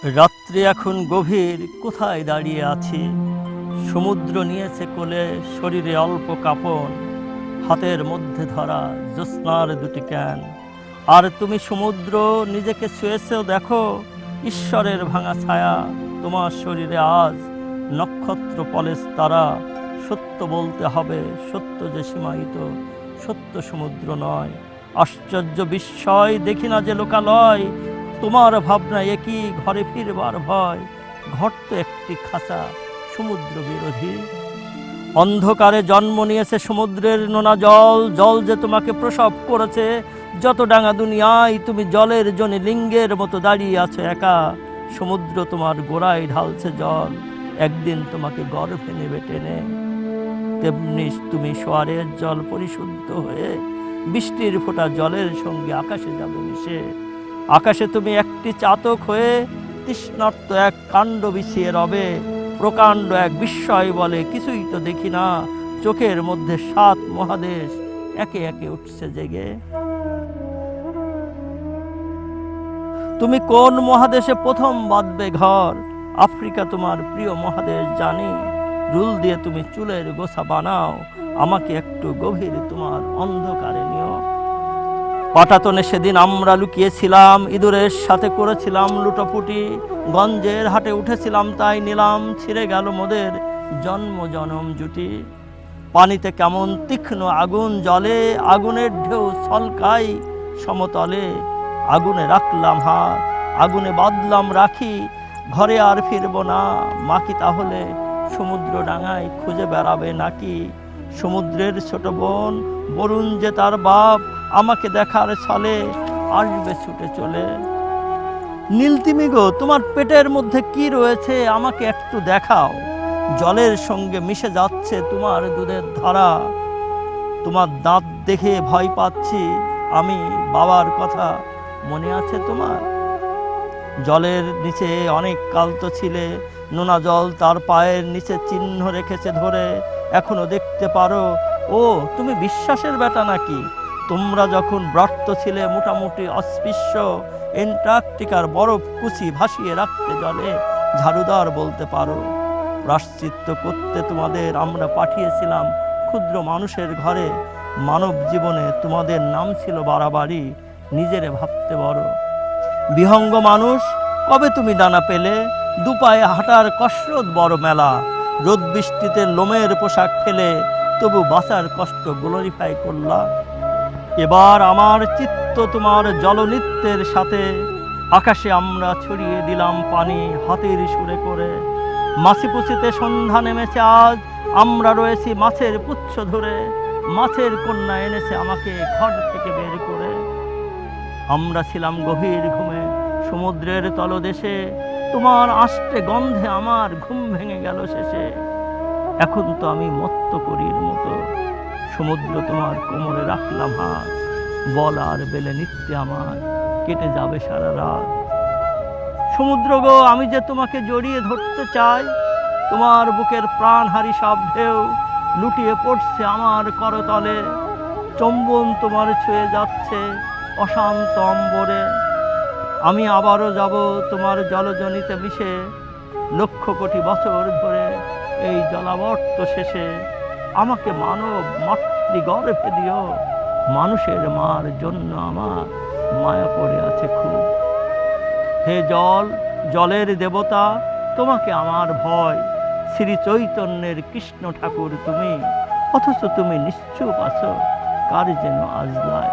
রাত্রি এখন গভীর, কোথায় দাঁড়িয়ে আছি? সমুদ্র নিয়েছে কোলে, শরীরে অল্প কাঁপন, হাতের মধ্যে ধরা জ্যোৎস্নার দুটি ক্যান। আর তুমি সমুদ্র, নিজেকে ছুঁয়েছেও দেখো, ঈশ্বরের ভাঙা ছায়া তোমার শরীরে আজ, নক্ষত্র পলেস তারা। সত্য বলতে হবে, সত্য যে সীমায়িত, সত্য সমুদ্র নয়। আশ্চর্য বিস্ময়, দেখি না যে লোকালয়, তোমার ভাবনা একই, ঘরে ফিরবার ভয়। ঘর তো একটি খাঁচা, সমুদ্র বিরোধী। অন্ধকারে জন্ম নিয়েছে সমুদ্রের নোনা জল, জল যে তোমাকে প্রসব করেছে। যত ডাঙা দুনিয়ায় তুমি জলের জনে লিঙ্গের মতো দাঁড়িয়ে আছো একা। সমুদ্র তোমার গোড়ায় ঢালছে জল, একদিন তোমাকে গর্ভে নেবে টেনে। তেমনি তুমি সোয়ারের জল পরিশুদ্ধ হয়ে বৃষ্টির ফোঁটা জলের সঙ্গে আকাশে যাবে মিশে। আকাশে তুমি একটি চাতক হয়ে তৃষ্ণার্ত এক কাণ্ড বিছিয়ে রবে। প্রকাণ্ড এক বিস্ময় বলে, কিছুই তো দেখি না। চোখের মধ্যে 7 মহাদেশ একে একে উঠছে জেগে। তুমি কোন মহাদেশে প্রথম বাঁধবে ঘর? আফ্রিকা তোমার প্রিয় মহাদেশ জানি। রুল দিয়ে তুমি চুলের গোছা বানাও, আমাকে একটু গভীর তোমার অন্ধকারে নিও। পাটাতনে সেদিন আমরা লুকিয়েছিলাম, ইঁদুরের সাথে করেছিলাম লুটোপুটি। গঞ্জের হাটে উঠেছিলাম, তাই নিলাম, ছিঁড়ে গেল মোদের জন্ম জনম জুটি। পানিতে কেমন তীক্ষ্ণ আগুন জ্বলে, আগুনের ঢেউ ছলকাই সমতলে। আগুনে রাখলাম হাত, আগুনে বাঁধলাম রাখি, ঘরে আর ফিরব না। মা কি তাহলে সমুদ্র ডাঙায় খুঁজে বেড়াবে নাকি? সমুদ্রের ছোট বোন, বরুণ যে তার বাপ, আমাকে দেখার ছলে আসবে ছুটে চলে। নীলতিমি গো, তোমার পেটের মধ্যে কি রয়েছে আমাকে একটু দেখাও। জলের সঙ্গে মিশে যাচ্ছে তোমার দুধের ধারা। তোমার দাঁত দেখে ভয় পাচ্ছি আমি, বাবার কথা মনে আছে তোমার? জলের নিচে অনেক কাল তো ছিলে, নোনা জল তার পায়ের নিচে চিহ্ন রেখেছে ধরে। এখনো দেখতে পারো, ও তুমি বিশ্বাসের বেটা নাকি? তোমরা যখন ব্রাত্য ছিলে মোটামুটি অস্পৃশ্য, এন্টার্কটিকার বরফ কুচি ভাসিয়ে রাখতে জলে ঝাড়ুদার বলতে পারো। প্রায়শ্চিত্ত করতে তোমাদের আমরা পাঠিয়েছিলাম ক্ষুদ্র মানুষের ঘরে। মানব জীবনে তোমাদের নাম ছিল বাড়াবাড়ি, নিজেরে ভাবতে বড়। বিহঙ্গ মানুষ, কবে তুমি ডানা পেলে? দুপায়ে হাঁটার কসরত বড় মেলা। রোদ বৃষ্টিতে লোমের পোশাক ফেলে তবু বাঁচার কষ্ট গ্লোরিফাই করলা। এবার আমার চিত্ত তোমার জলনৃত্যের সাথে, আকাশে আমরা ছড়িয়ে দিলাম পানি হাতের সুরে করে। মাছিপুছিতে সন্ধ্যা নেমেছে আজ, আমরা রয়েছি মাছের পুচ্ছ ধরে। মাছের কন্যা এনেছে আমাকে ঘর থেকে বের করে। আমরা ছিলাম গভীর ঘুমে সমুদ্রের তলদেশে, তোমার আষ্টে গন্ধে আমার ঘুম ভেঙে গেল শেষে। এখন তো আমি মত্ত করির মতো, সমুদ্র তোমার কোমরে রাখলাম হাত। বল আর বেলে নিত্যে আমার কেটে যাবে সারা রাত। সমুদ্র গো, আমি যে তোমাকে জড়িয়ে ধরতে চাই। তোমার বুকের প্রাণহারী সব ঢেউ লুটিয়ে পড়ছে আমার করতলে। চুম্বন তোমার ছুঁয়ে যাচ্ছে অশান্ত অম্বরে। আমি আবারও যাব তোমার জলজনিতে মিশে, লক্ষ কোটি বছর ধরে এই জলাবর্ত শেষে। আমাকে মানব মাতৃগর্ভে দিও, মানুষের মার জন্য আমার মায়া পড়ে আছে খুব। হে জল, জলের দেবতা, তোমাকে আমার ভয়। শ্রী চৈতন্যের কৃষ্ণ ঠাকুর তুমি, অথচ তুমি নিশ্চুপ আছো কার যেন আজলায়।